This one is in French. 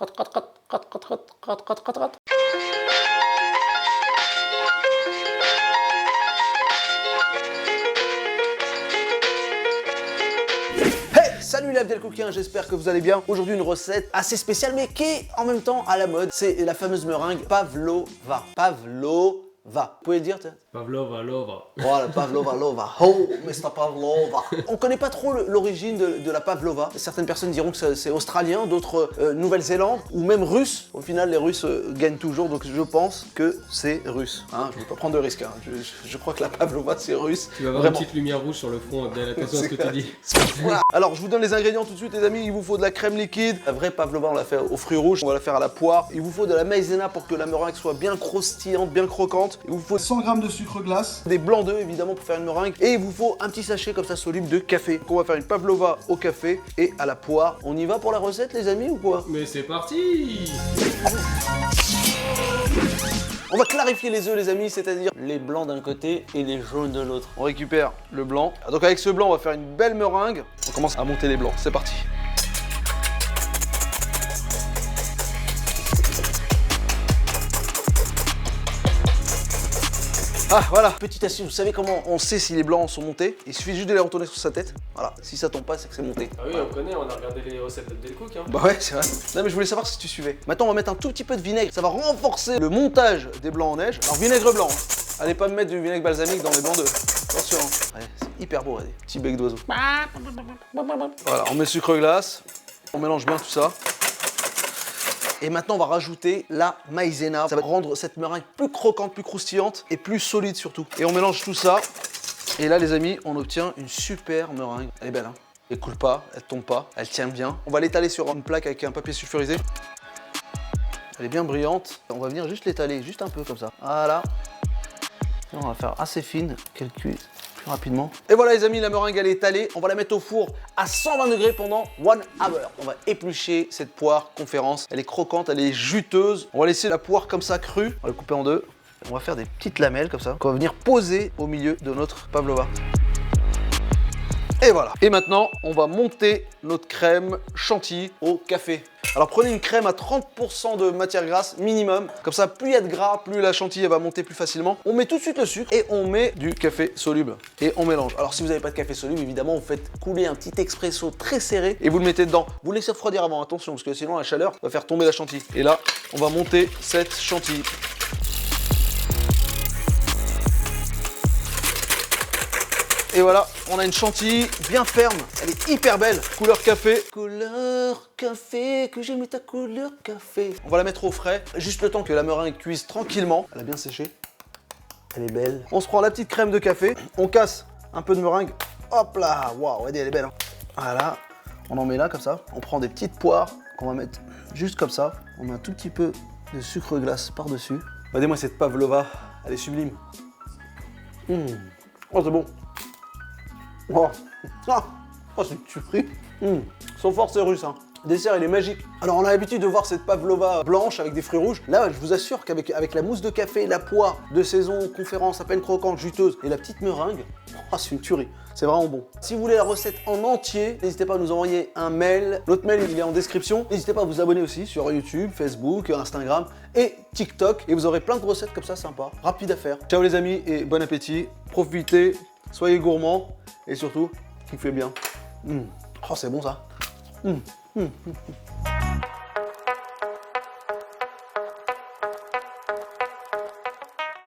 Salut les Abdelkoukiens, j'espère que vous allez bien. Aujourd'hui une recette assez spéciale mais qui est en même temps à la mode. C'est la fameuse meringue pavlova. Pavlova. Vous pouvez le dire? Pavlova, lova. Voilà, pavlova, lova. Oh, Mr. Pavlova. On connaît pas trop l'origine de la pavlova. Certaines personnes diront que c'est australien, d'autres Nouvelle-Zélande ou même russe. Au final, les Russes gagnent toujours, donc je pense que c'est russe. Hein, je ne vais pas prendre de risque. Hein. Je crois que la pavlova, c'est russe. Tu vas avoir une petite lumière rouge sur le front, Abdel, attention à ce que tu dis. Voilà. Alors, je vous donne les ingrédients tout de suite, les amis. Il vous faut de la crème liquide. La vraie pavlova, on l'a fait aux fruits rouges. On va la faire à la poire. Il vous faut de la maïzena pour que la meringue soit bien croustillante, bien croquante. Il vous faut 100 g de sucre glace, des blancs d'œufs évidemment pour faire une meringue, et il vous faut un petit sachet comme ça soluble de café. Donc on va faire une pavlova au café et à la poire. On y va pour la recette les amis ou quoi? Mais c'est parti! On va clarifier les œufs les amis, c'est-à-dire les blancs d'un côté et les jaunes de l'autre. On récupère le blanc. Donc avec ce blanc on va faire une belle meringue. On commence à monter les blancs, c'est parti. Ah voilà, petite astuce, vous savez comment on sait si les blancs sont montés? Il suffit juste de les retourner sur sa tête. Voilà, si ça tombe pas, c'est que c'est monté. Ah oui, on connaît, on a regardé les recettes d'Abdelkouk. Hein. Bah ouais, c'est vrai. Non mais je voulais savoir si tu suivais. Maintenant on va mettre un tout petit peu de vinaigre, ça va renforcer le montage des blancs en neige. Alors vinaigre blanc, hein. Allez pas me mettre du vinaigre balsamique dans les blancs d'œufs. Attention, hein. Ouais, c'est hyper beau, regardez. Petit bec d'oiseau. Voilà, on met le sucre glace, on mélange bien tout ça. Et maintenant, on va rajouter la maïzena. Ça va rendre cette meringue plus croquante, plus croustillante et plus solide surtout. Et on mélange tout ça. Et là, les amis, on obtient une super meringue. Elle est belle, hein? Elle coule pas, elle tombe pas, elle tient bien. On va l'étaler sur une plaque avec un papier sulfurisé. Elle est bien brillante. On va venir juste l'étaler, juste un peu comme ça. Voilà. Et on va faire assez fine, qu'elle cuise plus rapidement. Et voilà les amis, la meringue elle est étalée. On va la mettre au four à 120 degrés pendant 1 hour. On va éplucher cette poire conférence. Elle est croquante, elle est juteuse. On va laisser la poire comme ça crue. On va la couper en deux. On va faire des petites lamelles comme ça qu'on va venir poser au milieu de notre pavlova. Et voilà. Et maintenant, on va monter notre crème chantilly au café. Alors prenez une crème à 30% de matière grasse minimum. Comme ça, plus il y a de gras, plus la chantilly elle va monter plus facilement. On met tout de suite le sucre et on met du café soluble. Et on mélange. Alors si vous n'avez pas de café soluble, évidemment, vous faites couler un petit expresso très serré et vous le mettez dedans. Vous le laissez refroidir avant, attention, parce que sinon la chaleur va faire tomber la chantilly. Et là, on va monter cette chantilly. Et voilà, on a une chantilly bien ferme, elle est hyper belle, couleur café. Couleur café, que j'aime ta couleur café. On va la mettre au frais, juste le temps que la meringue cuise tranquillement. Elle a bien séché, elle est belle. On se prend la petite crème de café, on casse un peu de meringue. Hop là, waouh, regardez, elle est belle. Hein. Voilà, on en met là comme ça. On prend des petites poires qu'on va mettre juste comme ça. On met un tout petit peu de sucre glace par-dessus. Regardez-moi cette pavlova, elle est sublime. Oh, c'est bon. Oh, c'est une tuerie. Son fort, c'est russe. Hein. Le dessert, il est magique. Alors, on a l'habitude de voir cette pavlova blanche avec des fruits rouges. Là, je vous assure qu'avec la mousse de café, la poire de saison, conférence à peine croquante, juteuse et la petite meringue, oh, c'est une tuerie. C'est vraiment bon. Si vous voulez la recette en entier, n'hésitez pas à nous envoyer un mail. Notre mail, il est en description. N'hésitez pas à vous abonner aussi sur YouTube, Facebook, Instagram et TikTok. Et vous aurez plein de recettes comme ça sympas, rapides à faire. Ciao les amis et bon appétit. Profitez, soyez gourmands. Et surtout, kiffez bien. Oh, c'est bon ça.